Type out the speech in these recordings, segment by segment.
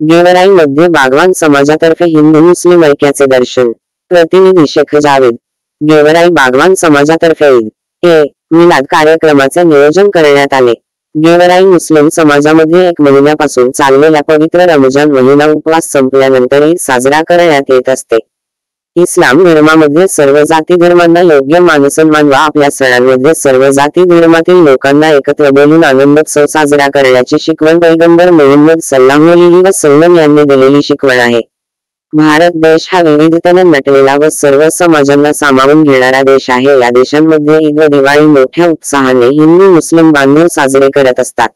गेवराई मध्ये बागवान समाजातर्फे हिंदू मुस्लिम ऐक्याचे दर्शन। प्रतिनिधी शेख जावेद। गेवराई बागवान समाजातर्फे ईद ए मिलाद कार्यक्रमाचे नियोजन करण्यात आले। गेवराई मुस्लिम समाजामध्ये 1 महिन्यापासून चाललेला पवित्र रमजान महिना उपवास संपल्यानंतर ईद साजरा करण्यात येत असते। इस्लाम धर्मामध्ये सर्व जाती धर्मांना योग्य मानसन्मान व आपल्या सणांमध्ये सर्व जाती धर्मातील लोकांना एकत्र बोलून आनंदोत्सव साजरा करण्याची शिकवण पैगंबर मोहम्मद सल्लल्लाहु अलैहि वसल्लम यांनी दिलेली शिकवण आहे। भारत देश हा विविधतेने नटलेला व सर्व समाजांना सामावून घेणारा देश आहे। या देशांमध्ये ईद व दिवाळी मोठ्या उत्साहाने हिंदू मुस्लिम बांधव साजरे करत असतात।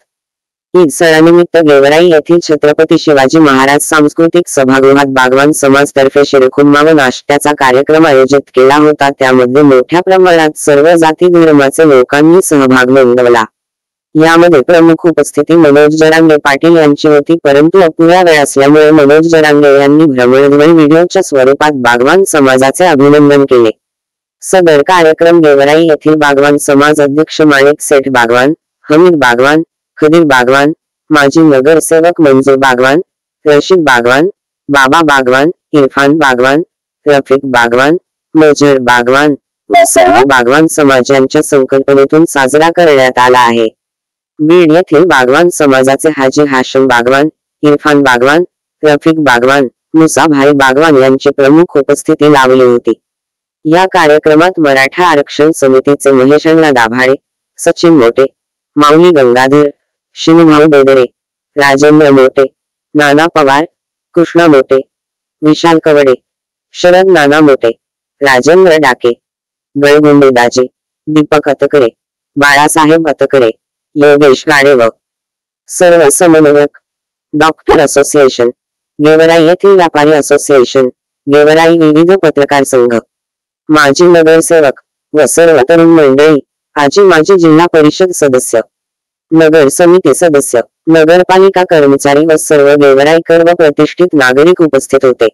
ईद सणानिमित्त गेवराई येथील छत्रपती शिवाजी महाराज सांस्कृतिक सभागृहात बागवान समाजतर्फे शिरखुर्मा व नाश्त्याचा कार्यक्रम आयोजित केला होता। त्यामध्ये मोठ्या प्रमाणात सर्व जाती धर्माचे लोकांनी सहभाग नोंदवला। यामध्ये प्रमुख उपस्थिती मनोज जरांगे पाटील यांची होती, परंतु अपुरा वेळ असल्यामुळे मनोज जरांगे यांनी भ्रमणध्वनी व्हिडिओच्या स्वरूपात बागवान समाजाचे अभिनंदन केले। सदर कार्यक्रम गेवराई येथील बागवान समाज अध्यक्ष माणिक सेठ बागवान, हमीद बागवान, खदीर बागवान, माजी नगरसेवक मंजूर बागवान, रशीद बागवान, बाबा बागवान, इरफान बागवान, रफीक बागवान, मजहर बागवान व सर्व बागवान समाज यांच्या संकल्पनेतून साजरा करण्यात आला आहे। बीड येथील बागवान समाजाचे हाजी हाशम बागवान, इरफान बागवान, रफीक बागवान, मुसा भाई बागवान यांची प्रमुख उपस्थिती लाभली होती। या कार्यक्रमात मराठा आरक्षण समितीचे महेश अण्णा दाभाडे, सचिन मोटे, माऊली गंगाधर, शिवभाऊ बेदरे, राजेंद्र मोटे, नाना पवार, कृष्णा मोटे, विशाल कवडे, शरद नाना मोटे, राजेंद्र डाके, गळगुंडे दाजे, दीपक अतकरे, बाळासाहेब अतकरे, योगेश गाडेव, सर्व समन्वयक, डॉक्टर असोसिएशन, गेवराई येथील व्यापारी असोसिएशन, गेवराई विविध पत्रकार संघ, माजी नगरसेवक व सर्व तरुण मंडळी, आजी माजी जिल्हा परिषद सदस्य, नगर समिती सदस्य, नगरपालिका कर्मचारी व सर्व गेवराईकर व प्रतिष्ठित नागरिक उपस्थित होते।